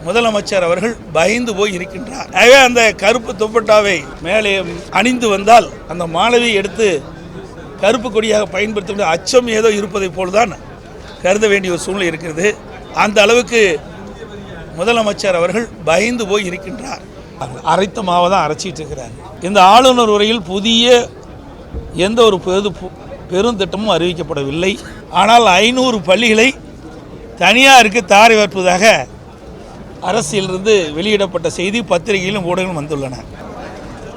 முதலமைச்சர் அவர்கள் பயந்து போய் இருக்கின்றார். ஆகவே அந்த கருப்பு துப்பட்டாவை மேலே அணிந்து வந்தால் அந்த மாணவியை எடுத்து கருப்பு கொடியாக பயன்படுத்த அச்சம் ஏதோ இருப்பதை போல்தான் கருத வேண்டிய ஒரு சூழ்நிலை இருக்கிறது. அந்த அளவுக்கு முதலமைச்சர் அவர்கள் பயந்து போய் இருக்கின்றார். அரைத்த மாவை தான் அரைச்சிட்டு இருக்கிறார். இந்த ஆளுநர் உரையில் புதிய எந்த ஒரு பெருந்திட்டமும் அறிவிக்கப்படவில்லை. ஆனால் 500 பள்ளிகளை தனியாருக்கு தாரை வார்ப்பதாக அரசிலிருந்து வெளியிடப்பட்ட செய்தி பத்திரிகையிலும் ஊடகங்களும் வந்துள்ளன.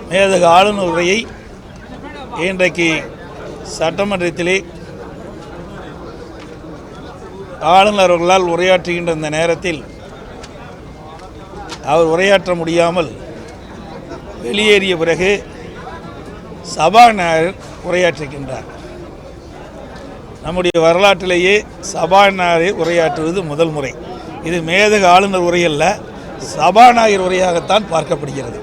மேதகு ஆளுநர் உரையை இன்றைக்கு சட்டமன்றத்திலே ஆளுநர் அவர்களால் உரையாற்றுகின்ற இந்த நேரத்தில் அவர் உரையாற்ற முடியாமல் வெளியேறிய பிறகு சபாநாயகர் உரையாற்றுகின்றார். நம்முடைய வரலாற்றிலேயே சபாநாயகர் உரையாற்றுவது முதல் முறை. இது மேதகு ஆளுநர் உரையல்ல, சபாநாயகர் உரையாகத்தான் பார்க்கப்படுகிறது.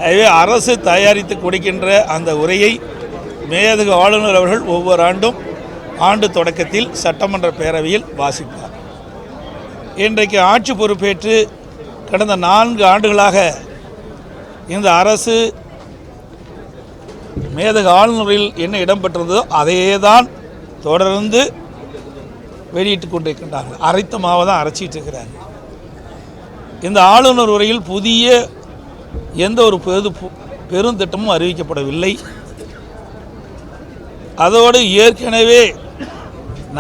எனவே அரசு தயாரித்து கொடுக்கின்ற அந்த உரையை மேதகு ஆளுநர் அவர்கள் ஒவ்வொரு ஆண்டும் ஆண்டு தொடக்கத்தில் சட்டமன்ற பேரவையில் வாசிப்பார். இன்றைக்கு ஆட்சி பொறுப்பேற்று கடந்த 4 ஆண்டுகளாக இந்த அரசு மேதகு ஆளுநரில் என்ன இடம்பெற்றிருந்ததோ அதையே தான் தொடர்ந்து வெளியிட்டு கொண்டிருக்கின்றார்கள். அரைத்த மாவை தான் அரைச்சிட்டு இருக்கிறார்கள். இந்த ஆளுநர் உரையில் புதிய எந்த ஒரு பெருந்திட்டமும் அறிவிக்கப்படவில்லை. அதோடு ஏற்கனவே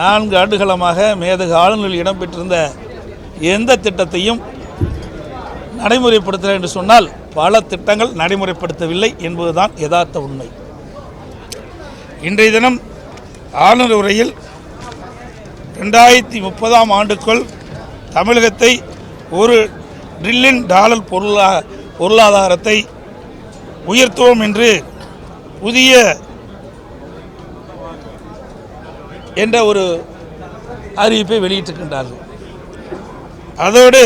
4 ஆண்டுகளமாக மேதகு ஆளுநரில் இடம்பெற்றிருந்த எந்த திட்டத்தையும் நடைமுறைப்படுத்த என்று சொன்னால் பல திட்டங்கள் நடைமுறைப்படுத்தவில்லை என்பதுதான் யதார்த்த உண்மை. இன்றைய தினம் ஆளுநர் உரையில் 2030ஆம் ஆண்டுக்குள் தமிழகத்தை $1 டிரில்லியன் பொருளாதாரத்தை உயர்த்துவோம் என்று புதிய என்ற ஒரு அறிவிப்பை வெளியிட்டிருக்கின்றார்கள். அதோடு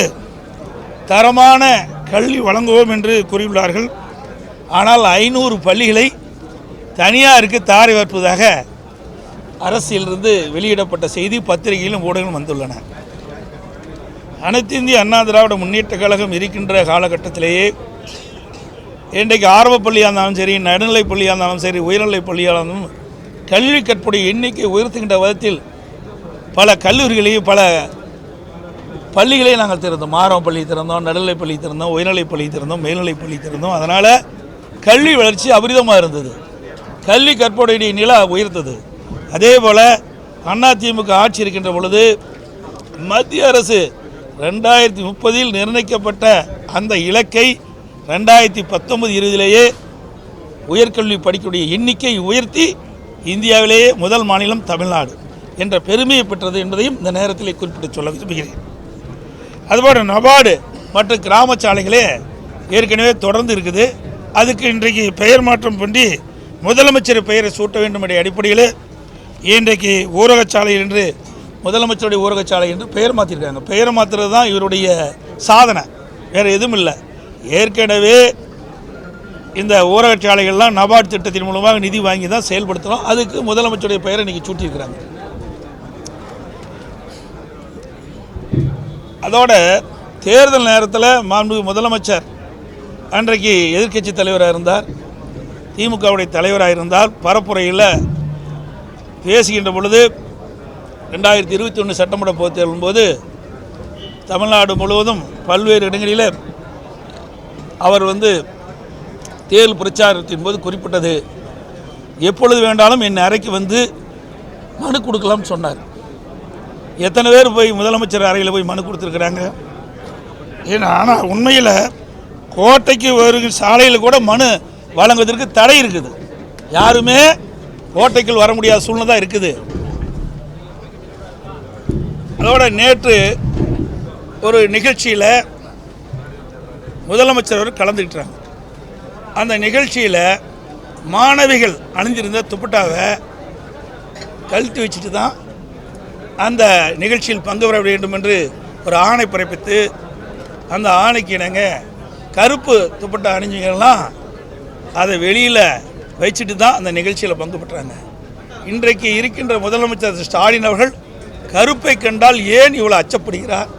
தரமான கல்வி வழங்குவோம் என்று கூறியுள்ளார்கள். ஆனால் 500 பள்ளிகளை தனியாருக்கு தாரை வார்ப்பதாக அரசிலிருந்து வெளியிடப்பட்ட செய்தி பத்திரிகையிலும் ஊடகங்களும் வந்துள்ளன. அனைத்து இந்திய அண்ணா திராவிட முன்னேற்ற கழகம் இருக்கின்ற காலகட்டத்திலேயே இன்றைக்கு ஆரம்ப பள்ளியாக இருந்தாலும் சரி, நடுநிலைப் பள்ளியாக இருந்தாலும் சரி, உயர்நிலைப் பள்ளியாக இருந்தாலும் கல்வி கற்புடைய எண்ணிக்கை உயர்த்துகின்ற விதத்தில் பல கல்லூரிகளையும் பல பள்ளிகளை நாங்கள் திறந்தோம். ஆரம்ப பள்ளி திறந்தோம், நடுநிலைப் பள்ளி திறந்தோம், உயர்நிலைப் பள்ளி திறந்தோம், மேல்நிலைப் பள்ளி திறந்தோம். அதனால் கல்வி வளர்ச்சி அபரிதமாக இருந்தது. கல்வி கற்புடைய நிலை உயர்த்தது. அதே போல் அதிமுக ஆட்சி இருக்கின்ற பொழுது மத்திய அரசு 2030இல் நிர்ணயிக்கப்பட்ட அந்த இலக்கை 2019-20லேயே உயர்கல்வி படிக்கக்கூடிய எண்ணிக்கை உயர்த்தி இந்தியாவிலேயே முதல் மாநிலம் தமிழ்நாடு என்ற பெருமையை பெற்றது என்பதையும் இந்த நேரத்தில் குறிப்பிட்டு சொல்ல விரும்புகிறேன். அதுபோல் நபார்டு மற்றும் கிராம சாலைகளே ஏற்கனவே தொடர்ந்து இருக்குது. அதுக்கு இன்றைக்கு பெயர் மாற்றம் பண்ணி முதலமைச்சர் பெயரை சூட்ட வேண்டும் என்ற அடிப்படையில் இன்றைக்கு ஊரகச்சாலை என்று முதலமைச்சருடைய ஊரகச்சாலை என்று பெயர் மாற்றிருக்காங்க. பெயரை மாற்றுறது தான் இவருடைய சாதனை, வேறு எதுவும் இல்லை. ஏற்கனவே இந்த ஊரகச்சாலைகள்லாம் நபார்டு திட்டத்தின் மூலமாக நிதி வாங்கி தான் செயல்படுத்துகிறோம். அதுக்கு முதலமைச்சருடைய பெயரை இன்றைக்கி சூட்டியிருக்கிறாங்க. அதோட தேர்தல் நேரத்தில் மாண்புமிகு முதலமைச்சர் அன்றைக்கு எதிர்க்கட்சி தலைவராக இருந்தார், திமுகவுடைய தலைவராக இருந்தால் பரப்புரையில் பேசுகின்ற பொழுது 2021 சட்டமன்ற பொதுத் தேர்தலின் போது தமிழ்நாடு முழுவதும் பல்வேறு இடங்களில் அவர் தேர்தல் பிரச்சாரத்தின் போது குறிப்பிட்டது, எப்பொழுது வேண்டாலும் என் அறைக்கு மனு கொடுக்கலாம்னு சொன்னார். எத்தனை பேர் போய் முதலமைச்சர் அறையில் போய் மனு கொடுத்துருக்குறாங்க? ஏன்னா ஆனால் உண்மையில் கோட்டைக்கு வருகிற சாலையில் கூட மனு வழங்குவதற்கு தடை இருக்குது. யாருமே கோட்டைக்குள் வர முடியாத சூழ்நிலை தான் இருக்குது. அதோட நேற்று ஒரு நிகழ்ச்சியில் முதலமைச்சர் அவர் கலந்துக்கிட்டாங்க. அந்த நிகழ்ச்சியில் மாணவிகள் அணிஞ்சிருந்த துப்பட்டாவை கழட்டி வச்சுட்டு தான் அந்த நிகழ்ச்சியில் பங்கு பெற வேண்டும் என்று ஒரு ஆணை பிறப்பித்து அந்த ஆணைக்கு இணங்க கருப்பு துப்பட்டா அணிஞ்சிங்கெல்லாம் அதை வெளியில் வச்சுட்டு தான் அந்த நிகழ்ச்சியில் பங்கு பெற்றாங்க. இன்றைக்கு இருக்கின்ற முதலமைச்சர் ஸ்டாலின் அவர்கள் கருப்பை கண்டால் ஏன் இவ்வளோ அச்சப்படுகிறார்?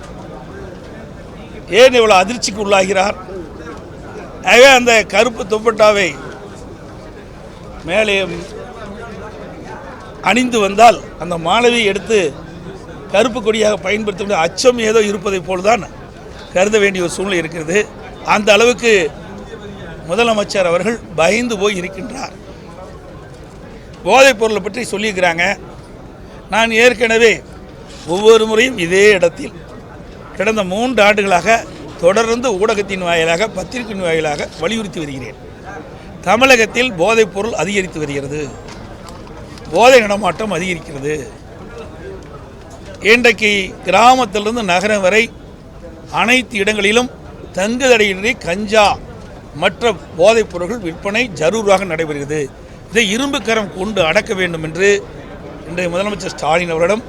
ஏன் இவ்வளோ அதிர்ச்சிக்கு உள்ளாகிறார்? ஆகவே அந்த கருப்பு துப்பட்டாவை மேலே அணிந்து வந்தால் அந்த மாணவியை எடுத்து கருப்பு கொடியாக பயன்படுத்த அச்சம் ஏதோ இருப்பதை போல்தான் கருத வேண்டிய ஒரு சூழ்நிலை இருக்கிறது. அந்த அளவுக்கு முதலமைச்சர் அவர்கள் பயந்து போய் இருக்கின்றார். போதைப் பொருளை பற்றி சொல்லியிருக்கிறாங்க. நான் ஏற்கனவே ஒவ்வொரு முறையும் இதே இடத்தில் கடந்த 3 ஆண்டுகளாக தொடர்ந்து ஊடகத்தின் வாயிலாக பத்திரிகையின் வாயிலாக வலியுறுத்தி வருகிறேன். தமிழகத்தில் போதைப் பொருள் அதிகரித்து வருகிறது, போதை நடமாட்டம் அதிகரிக்கிறது. இன்றைக்கு கிராமத்திலிருந்து நகரம் வரை அனைத்து இடங்களிலும் தங்குதடையின்றி கஞ்சா மற்ற போதைப் பொருட்கள் விற்பனை ஜரூராக நடைபெறுகிறது. இதை இரும்பு கரம் கொண்டு அடக்க வேண்டும் என்று இன்றைய முதலமைச்சர் ஸ்டாலின் அவரிடம்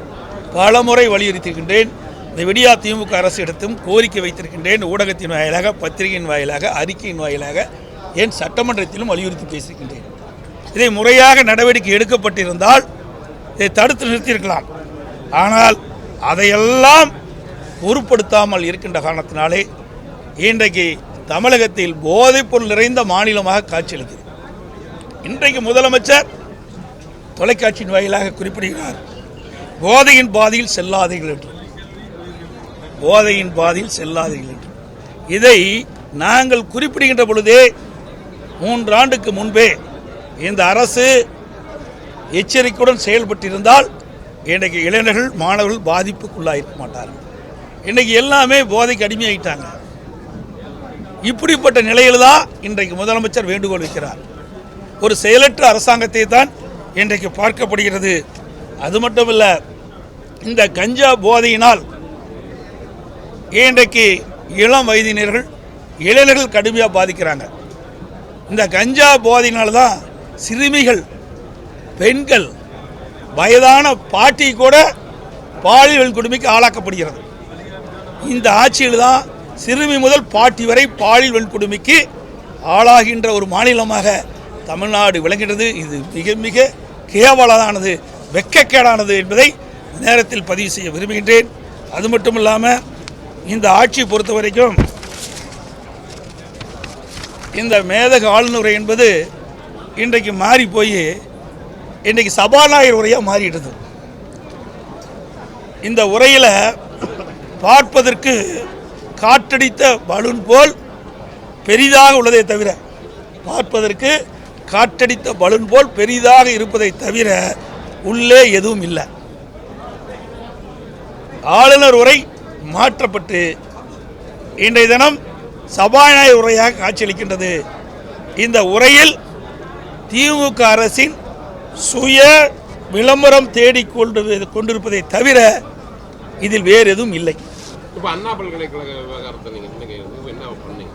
பலமுறை வலியுறுத்தியிருக்கின்றேன். இந்த விடியா திமுக அரசு இடத்தும் கோரிக்கை வைத்திருக்கின்றேன். ஊடகத்தின் வாயிலாக, பத்திரிகையின் வாயிலாக, அறிக்கையின் வாயிலாக, ஏன் சட்டமன்றத்திலும் வலியுறுத்தி பேசியிருக்கின்றேன். இதை முறையாக நடவடிக்கை எடுக்கப்பட்டிருந்தால் இதை தடுத்து நிறுத்தியிருக்கலாம். ஆனால் அதையெல்லாம் பொருட்படுத்தாமல் இருக்கின்ற காரணத்தினாலே இன்றைக்கு தமிழகத்தில் போதைப்பொருள் நிறைந்த மாநிலமாக காட்சியளிக்கிறது. இன்றைக்கு முதலமைச்சர் தொலைக்காட்சியின் வாயிலாக குறிப்பிடுகிறார், போதையின் பாதையில் செல்லாதீர்கள் என்று. போதையின் பாதையில் செல்லாதீர்கள் என்று இதை நாங்கள் குறிப்பிடுகின்ற பொழுதே 3 ஆண்டுக்கு முன்பே இந்த அரசு எச்சரிக்கையுடன் செயல்பட்டிருந்தால் இன்றைக்கு இளைஞர்கள், மாணவர்கள் பாதிப்புக்குள்ளாயிருக்க மாட்டார்கள். இன்றைக்கு எல்லாமே போதைக்கு அடிமையாயிட்டாங்க. இப்படிப்பட்ட நிலையில் தான் இன்றைக்கு முதலமைச்சர் வேண்டுகோள் வைக்கிறார். ஒரு செயலற்ற அரசாங்கத்தை தான் இன்றைக்கு பார்க்கப்படுகிறது. அது மட்டுமல்ல, இந்த கஞ்சா போதையினால் இன்றைக்கு இளம் வயதினர்கள், இளைஞர்கள் கடுமையாக பாதிக்கிறாங்க. இந்த கஞ்சா போதையினால்தான் சிறுமிகள், பெண்கள், வயதான பாட்டி கூட பாலியல் கொடுமைக்கு ஆளாக்கப்படுகிறது. இந்த ஆட்சியில் தான் சிறுமி முதல் பாட்டி வரை பாலியல் வன்கொடுமைக்கு ஆளாகின்ற ஒரு மாநிலமாக தமிழ்நாடு விளங்குகிறது. இது மிக மிக கேவலமானது, வெட்கக்கேடானது என்பதை நேரத்தில் பதிவு செய்ய விரும்புகின்றேன். அது மட்டும் இல்லாமல் இந்த ஆட்சியை பொறுத்த வரைக்கும் இந்த மேதக ஆளுநர் என்பது இன்றைக்கு மாறி போய் இன்றைக்கு சபாநாயகர் உரையாக மாறிடுது. இந்த உரையில் பார்ப்பதற்கு காற்றடித்த பலூன் போல் பெரிதாக உள்ளதை தவிர, பார்ப்பதற்கு காற்றடித்த பலூன் போல் பெரிதாக இருப்பதை தவிர உள்ளே எதுவும் இல்லை. ஆளுநர் உரை மாற்றப்பட்டு இன்றைய தினம் சபாநாயகர் உரையாக காட்சியளிக்கின்றது. இந்த உரையில் திமுக அரசின் சுய விளம்பரம் தேடிக் கொண்டிருப்பதை தவிர இதில் வேறு எதுவும் இல்லை. இப்போ அண்ணா பல்கலைக்கழக விவகாரத்தை நீங்கள் என்ன பண்ணீங்க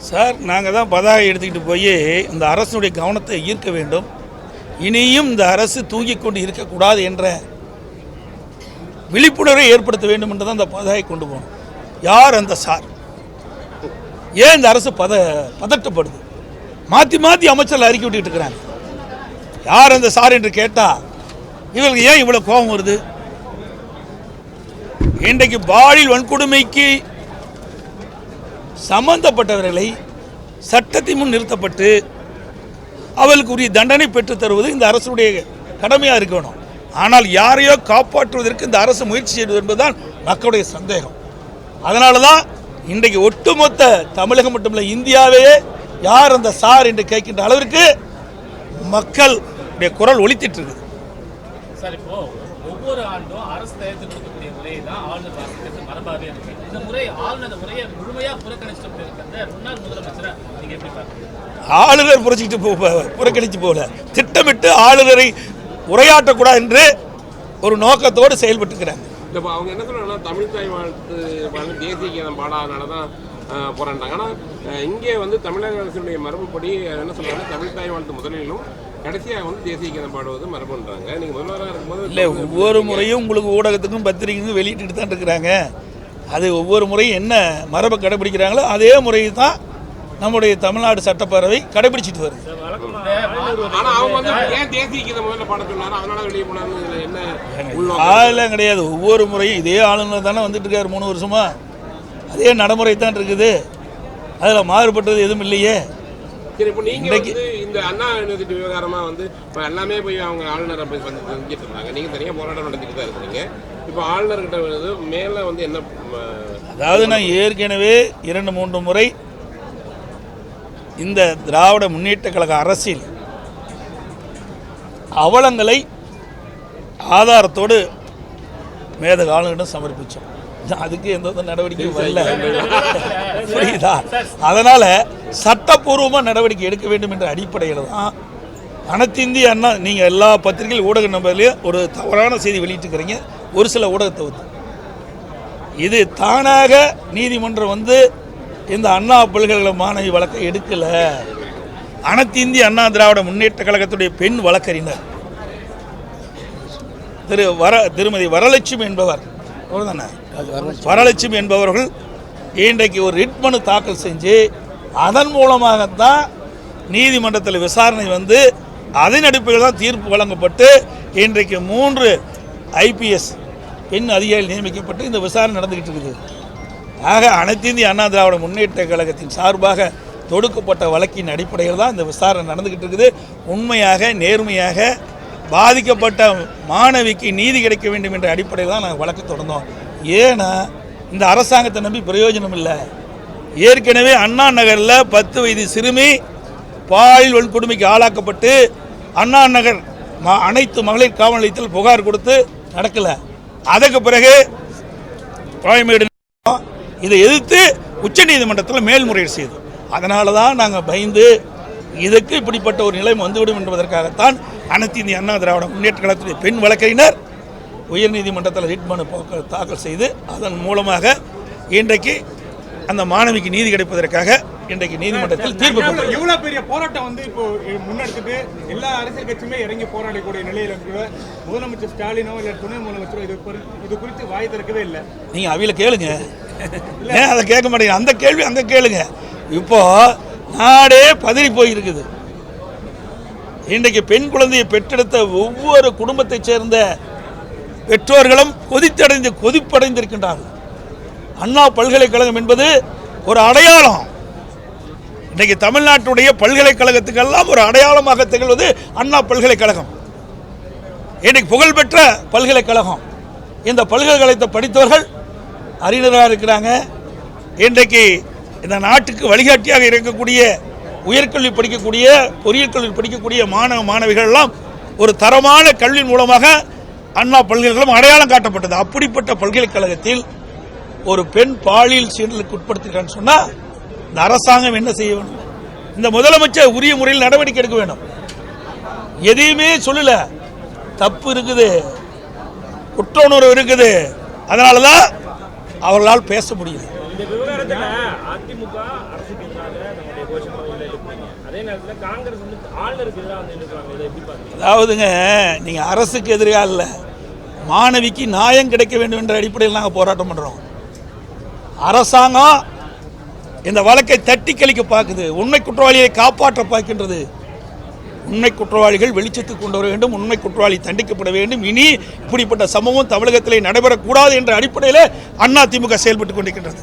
சார்? நாங்கள் தான் பதாகை எடுத்துக்கிட்டு போய் இந்த அரசுடைய கவனத்தை ஈர்க்க வேண்டும். இனியும் இந்த அரசு தூங்கிக் கொண்டு இருக்கக்கூடாது என்ற விழிப்புணர்வை ஏற்படுத்த வேண்டும் என்று தான் இந்த பதாகை கொண்டு போகணும். யார் அந்த சார்? ஏன் இந்த அரசு பதட்டப்படுது? மாற்றி மாற்றி அமைச்சர்கள் அறிக்கை விட்டுக்கிட்டு இருக்கிறாங்க. யார் அந்த சார் என்று கேட்டால் இவர்களுக்கு ஏன் இவ்வளோ கோபம் வருது? இன்றைக்கு பாலியல் வன்கொடுமைக்கு சம்பந்தப்பட்டவர்களை சட்டத்தின் முன் நிறுத்தப்பட்டு அவர்களுக்கு உரிய தண்டனை பெற்றுத் தருவது இந்த அரசுடைய கடமையாக இருக்கணும். ஆனால் யாரையோ காப்பாற்றுவதற்கு இந்த அரசு முயற்சி செய்வது என்பதுதான் மக்களுடைய சந்தேகம். அதனால தான் இன்றைக்கு ஒட்டுமொத்த தமிழகம் மட்டுமில்லை, இந்தியாவையே யார் அந்த சார் என்று கேட்கின்ற அளவிற்கு மக்களுடைய குரல் ஒலித்திட்டு இருக்குது. சார், இப்போ ஒவ்வொரு ஆண்டும் அரசு தயாரித்து கொடுக்கக்கூடிய முறையை தான் ஆளுநர் வாசிக்கிறது மரபாகவே இருக்கு. இந்த முறை ஆளுநர் முறையை முழுமையாக புறக்கணிச்சுட்டு இருக்கிறத முன்னாள் முதலமைச்சரை நீங்க எப்படி பார்க்குறீங்க? ஆளுநர் புறக்கணிச்சு போகல, திட்டமிட்டு ஆளுநரை உரையாற்றக்கூடாது என்று ஒரு நோக்கத்தோடு செயல்பட்டுக்கிறாங்க. இப்போ அவங்க என்ன சொல்றாங்கன்னா, தமிழ் தாய் வாழ்த்து தேசிய கீதம் பாடாதனால தான் போராண்டாங்க. ஆனால் இங்கே வந்து தமிழக அரசுடைய மரபுப்படி என்ன சொல்றாங்கன்னா, தமிழ் தாய் வாழ்த்து முதலிலும் கடைசியாக வந்து தேசிய கீதம் பாடுவது மரபுன்றாங்க. நீங்கள் முதல்வராக இருக்கும்போது இல்லை, ஒவ்வொரு முறையும் உங்களுக்கு ஊடகத்துக்கும் பத்திரிகைக்கும் வெளியிட்டு தான் இருக்கிறாங்க. அது ஒவ்வொரு முறையும் என்ன மரபை கடைபிடிக்கிறாங்களோ அதே முறையை தான் நம்முடைய தமிழ்நாடு சட்டப்பேரவை கடைபிடிச்சிட்டு வருது. அதெல்லாம் கிடையாது. ஒவ்வொரு முறையும் இதே ஆளுநர் தானே வந்துட்டு இருக்காரு 3 வருஷமா. அதே நடைமுறை தான் இருக்குது, அதில் மாறுபட்டது எதுவும் இல்லையே. சரி, இப்போ நீங்கள் வந்து இந்த அண்ணா யூனிவர்சிட்டி விவகாரமாக வந்து இப்போ எல்லாமே போய் அவங்க ஆளுநரை போய் வந்து செஞ்சுட்டு இருந்தாங்க, நீங்கள் தனியாக போராட்டம் நடத்திட்டு தான் இருக்கிறீங்க. இப்போ ஆளுநர்கிட்ட வந்து மேலே வந்து என்ன, அதாவது நான் ஏற்கனவே 2-3 முறை இந்த திராவிட முன்னேற்ற கழக அரசில் அவலங்களை ஆதாரத்தோடு மேதக ஆளுநரிடம் சமர்ப்பித்தோம். அதுக்கு எந்த நடவடிக்கையும் வரல, புரியுதா? அதனால் சட்டப்பூர்வமாக நடவடிக்கை எடுக்க வேண்டும் என்ற அடிப்படையில் தான் அனைத்திந்திய அண்ணா, நீங்கள் எல்லா பத்திரிகை ஊடக நம்பர்லேயும் ஒரு தவறான செய்தி வெளியிட்டுக்கிறீங்க, ஒரு சில ஊடகத்தை வந்து இது தானாக நீதிமன்றம் வந்து இந்த அண்ணா பல்கலைக்கழக மாணவி வழக்கை எடுக்கலை. அனைத்து இந்திய அண்ணா திராவிட முன்னேற்ற கழகத்துடைய பெண் வழக்கறிஞர் திருமதி வரலட்சுமி என்பவர், வரலட்சுமி என்பவர்கள் இன்றைக்கு ஒரு ரிட் மனு தாக்கல் செஞ்சு அதன் மூலமாகத்தான் நீதிமன்றத்தில் விசாரணை வந்து அதன் அடிப்படையில் தான் தீர்ப்பு வழங்கப்பட்டு இன்றைக்கு 3 IPS பெண் அதிகாரிகள் நியமிக்கப்பட்டு இந்த விசாரணை நடந்துக்கிட்டு இருக்குது. ஆக அனைத்து இந்திய அண்ணா திராவிட முன்னேற்ற கழகத்தின் சார்பாக தொடுக்கப்பட்ட வழக்கின் அடிப்படையில் தான் இந்த விசாரணை நடந்துக்கிட்டு இருக்குது. உண்மையாக நேர்மையாக பாதிக்கப்பட்ட மாணவிக்கு நீதி கிடைக்க வேண்டும் என்ற அடிப்படையில் தான் நாங்கள் வழக்கு தொடர்ந்தோம். ஏன்னா இந்த அரசாங்கத்தை நம்பி பிரயோஜனம் இல்லை. ஏற்கனவே அண்ணா நகரில் 10 வயது சிறுமி பாலியல் வன்கொடுமைக்கு ஆளாக்கப்பட்டு அண்ணா நகர் அனைத்து மகளிர் காவல் நிலையத்தில் புகார் கொடுத்து நடக்கலை. அதுக்கு பிறகு கோயம்பேடு இதை எதிர்த்து உச்சநீதிமன்றத்தில் மேல்முறையீடு செய்தோம். அதனால தான் நாங்கள் பயந்து இதுக்கு இப்படிப்பட்ட ஒரு நிலை வந்துவிடும் என்பதற்காகத்தான் அனைத்து இந்திய அண்ணா திராவிட முன்னேற்ற கழகத்துடைய பெண் வழக்கறிஞர் உயர்நீதிமன்றத்தில் ரிட் மனு தாக்கல் செய்து அதன் மூலமாக இன்றைக்கு அந்த மாணவிக்கு நீதி கிடைப்பதற்காக இன்றைக்கு நீதிமன்றத்தில் தீர்ப்பு. இவ்வளவு பெரிய போராட்டம் வந்து இப்போ முன்னெடுத்துட்டு எல்லா அரசியல் கட்சியுமே இறங்கி போராடக்கூடிய நிலையில் இருக்கிற முதலமைச்சர் ஸ்டாலினோ இல்லை துணை முதலமைச்சரோ இது குறித்து வாய் திறக்கவே இல்லை. நீங்கள் அவையில் கேளுங்க, ஏன் அதை கேட்க மாட்டேங்க? அந்த கேள்வி அங்கே கேளுங்க. இப்போ நாடே பதறி போயிருக்குது. இன்றைக்கு பெண் குழந்தையை பெற்றெடுத்த ஒவ்வொரு குடும்பத்தைச் சேர்ந்த பெற்றோர்களும் கொதிப்படைந்திருக்கின்றார்கள். அண்ணா பல்கலைக்கழகம் என்பது ஒரு அடையாளம். இன்றைக்கு தமிழ்நாட்டுடைய பல்கலைக்கழகத்துக்கெல்லாம் ஒரு அடையாளமாக திகழ்வது அண்ணா பல்கலைக்கழகம். இன்றைக்கு புகழ்பெற்ற பல்கலைக்கழகம். இந்த பல்கலைக்கழகத்தை படித்தவர்கள் அறிஞராக இருக்கிறாங்க. இன்றைக்கு இந்த நாட்டுக்கு வழிகாட்டியாக இருக்கக்கூடிய உயர்கல்வி படிக்கக்கூடிய பொறியியல் கல்வி படிக்கக்கூடிய மாணவ மாணவிகள் எல்லாம் ஒரு தரமான கல்வியின் மூலமாக அண்ணா பல்கலைக்கழகம் அடையாளம் காட்டப்பட்டது. அப்படிப்பட்ட பல்கலைக்கழகத்தில் ஒரு பெண் பாலியல் சீண்டலுக்கு உட்படுத்திட்டான்னு சொன்னா இந்த அரசாங்கம் என்ன செய்ய வேண்டும்? இந்த முதலமைச்சர் உரிய முறையில் நடவடிக்கை எடுக்க வேண்டும். எதையுமே சொல்லல. தப்பு இருக்குது, குற்ற உணர்வு இருக்குது, அதனாலதான் அவர்களால் பேச முடியல. இந்த விவகாரத்தில் அதிமுக அரசுக்கு எதிராக நம்முடைய கோஷமாக எழுப்புறீங்க, அதே நேரத்தில் காங்கிரஸ் வந்து ஆளுநருக்கு எதிராக வந்து எழுப்புறாங்க. இதை எப்படி பார்க்குறீங்க? அதாவதுங்க, நீங்க அரசுக்கு எதிராக இல்லை, மாணவிக்கு நியாயம் கிடைக்க வேண்டும் என்ற அடிப்படையில் நாங்கள் போராட்டம் பண்றோம். அரசாங்கம் இந்த வழக்கை தட்டி கழிக்க பார்க்குது, உண்மை குற்றவாளியை காப்பாற்ற பார்க்கின்றது. உண்மை குற்றவாளிகள் வெளிச்சத்துக்கு கொண்டு வர வேண்டும், உண்மை குற்றவாளி தண்டிக்கப்பட வேண்டும். இனி இப்படிப்பட்ட சம்பவம் தமிழகத்திலே நடைபெறக்கூடாது என்ற அடிப்படையில் அதிமுக செயல்பட்டுக் கொண்டிருக்கின்றது.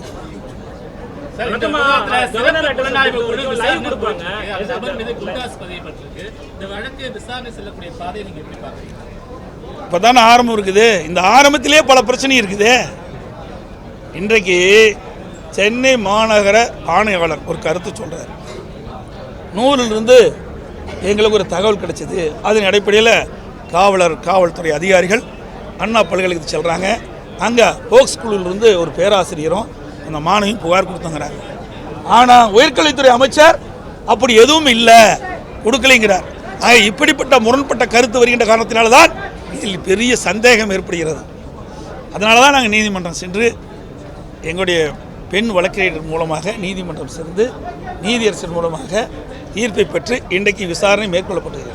இப்பதானே ஆரம்பம் இருக்குது. இந்த ஆரம்பத்திலே பல பிரச்சனை இருக்குது. இன்றைக்கு சென்னை மாநகர ஆணையாளர் ஒரு கருத்து சொல்றார். 100லிருந்து எங்களுக்கு ஒரு தகவல் கிடைச்சது. அதன் அடிப்படையில் காவல்துறை அதிகாரிகள் அண்ணா பல்கலைக்கழகத்துக்கு செல்கிறாங்க. அங்கே ஹோக்ஸ் குழுவிலிருந்து ஒரு பேராசிரியரும் அந்த மாணவியும் புகார் கொடுத்தங்கிறாங்க. ஆனால் உயர்கல்வித்துறை அமைச்சர் அப்படி எதுவும் இல்லை, கொடுக்கலைங்கிறார். ஆக இப்படிப்பட்ட முரண்பட்ட கருத்து வருகின்ற காரணத்தினால்தான் இதில் பெரிய சந்தேகம் ஏற்படுகிறது. அதனால தான் நாங்கள் நீதிமன்றம் சென்று எங்களுடைய பெண் வழக்கறிஞர் மூலமாக நீதிமன்றம் சென்று நீதியரசர் மூலமாக தீர்ப்பை பெற்று இன்றைக்கு விசாரணை மேற்கொள்ளப்பட்டது.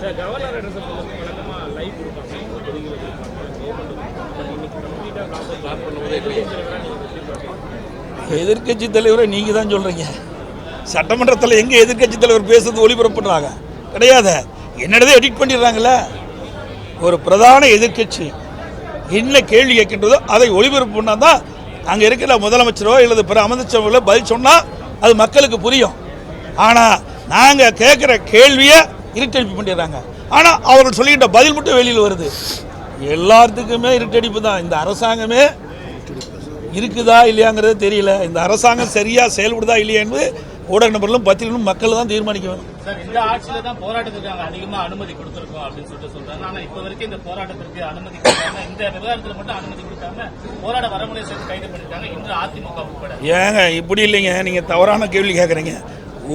எதிர்கட்சி தலைவரை நீங்க தான் சொல்றீங்க. சட்டமன்றத்தில் எங்க எதிர்கட்சி தலைவர் பேசுறது ஒளிபரப்புறாங்க? கிடையாது. என்னடதே எடிட் பண்ணிடுறாங்கல்ல. ஒரு பிரதான எதிர்கட்சி என்ன கேள்வி கேட்கின்றதோ அதை ஒளிபரப்பு பண்ணாதான் அங்கே இருக்கிற முதலமைச்சரோ அல்லது பிற அமைச்சர்களோ பதில் சொன்னால் அது மக்களுக்கு புரியும். ஆனால் நாங்கள் கேட்குற கேள்வியை இருட்டடிப்பு பண்ணிடுறாங்க. ஆனால் அவர்கள் சொல்லிக்கிட்ட பதில் மட்டும் வெளியில் வருது. எல்லாத்துக்குமே இருட்டடிப்பு தான். இந்த அரசாங்கமே இருக்குதா இல்லையாங்கிறது தெரியல. இந்த அரசாங்கம் சரியாக செயல்படுதா இல்லையா என்பது ஊடக நபர்களும் பத்திரிகைகளும் மக்கள் தான் தீர்மானிக்க வேணும். சார், இந்த ஆட்சியில தான் போராட்டத்துக்கு நாங்கள் அதிகமாக அனுமதி கொடுத்துருக்கோம் அப்படின்னு சொல்றாங்க. ஆனால் இப்போ வரைக்கும் இந்த போராட்டத்திற்கு அனுமதி கொடுக்காம, இந்த விவகாரத்தில் மட்டும் அனுமதி கொடுக்காம போராட வரமுறை சேர்த்து கைது பண்ணிட்டாங்க இன்று அதிமுக உட்பட. ஏங்க இப்படி இல்லைங்க, நீங்கள் தவறான கேள்வி கேட்குறீங்க.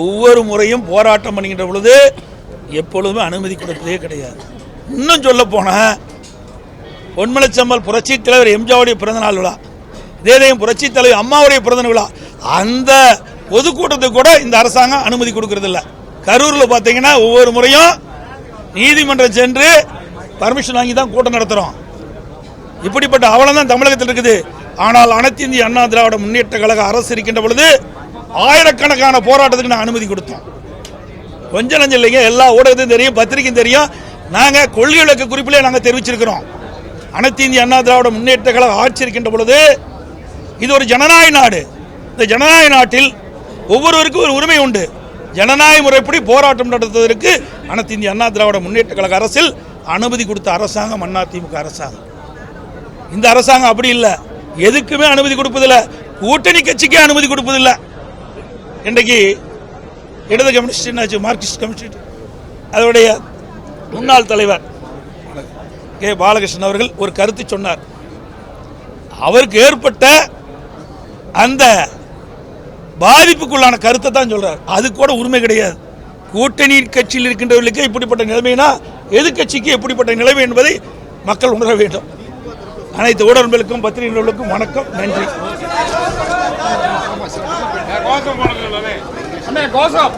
ஒவ்வொரு முறையும் போராட்டம் பண்ணிக்கின்ற பொழுது எப்பொழுதுமே அனுமதி கொடுத்ததே கிடையாது. இன்னும் சொல்ல போனால் பொன்மனச்செம்மல் புரட்சி தலைவர் எம்ஜிஆருடைய பிறந்தநாள் விழா, இதேதையும் புரட்சி தலைவர் அம்மாவுடைய பிறந்த விழா, அந்த பொதுக்கூட்டத்துக்கு கூட இந்த அரசாங்கம் அனுமதி கொடுக்கறது இல்லை. கரூரில் பார்த்தீங்கன்னா ஒவ்வொரு முறையும் நீதிமன்றம் சென்று பர்மிஷன் வாங்கி தான் கூட்டம் நடத்துகிறோம். இப்படிப்பட்ட அவலம் தான் தமிழகத்தில் இருக்குது. ஆனால் அனைத்து இந்திய அண்ணா திராவிட முன்னேற்ற கழக அரசு இருக்கின்ற பொழுது ஆயிரக்கணக்கான போராட்டத்துக்கு நான் அனுமதி கொடுத்தோம். கொஞ்சம் நஞ்சம் இல்லைங்க, எல்லா ஊடகத்தையும் தெரியும், பத்திரிகையும் தெரியும். நாங்கள் கொள்கை விளக்க குறிப்பிலே நாங்கள் தெரிவிச்சிருக்கிறோம். அனைத்து இந்திய அண்ணா திராவிட முன்னேற்ற கழக ஆட்சி இருக்கின்ற பொழுது இது ஒரு ஜனநாயக நாடு. இந்த ஜனநாயக நாட்டில் ஒவ்வொருவருக்கும் ஒரு உரிமை உண்டு. ஜனநாயக முறைப்படி போராட்டம் நடத்துவதற்கு அனைத்து இந்திய அண்ணா திராவிட முன்னேற்ற கழக அரசில் அனுமதி கொடுத்த அரசாங்கம் அதிமுக அரசாங்கம். இந்த அரசாங்கம் அப்படி இல்லை, எதுக்குமே அனுமதி கொடுப்பதில்லை. கூட்டணி கட்சிக்கே அனுமதி கொடுப்பதில்லை. இன்றைக்கு இடது கம்யூனிஸ்ட் மார்க்சிஸ்ட் கம்யூனிஸ்ட் அதனுடைய முன்னாள் தலைவர் கே பாலகிருஷ்ணன் அவர்கள் ஒரு கருத்து சொன்னார். அவருக்கு ஏற்பட்ட அந்த பாதிப்புக்குள்ளான கருத்தை தான் சொல்றார். அது கூட உரிமை கிடையாது. கூட்டணி கட்சியில் இருக்கின்றவர்களுக்கு இப்படிப்பட்ட நிலைமைனா எதிர்கட்சிக்கு எப்படிப்பட்ட நிலைமை என்பதை மக்கள் உணர வேண்டும். அனைத்து ஊடகங்களுக்கும் பத்திரிகைகளுக்கும் வணக்கம், நன்றி. கோஷம்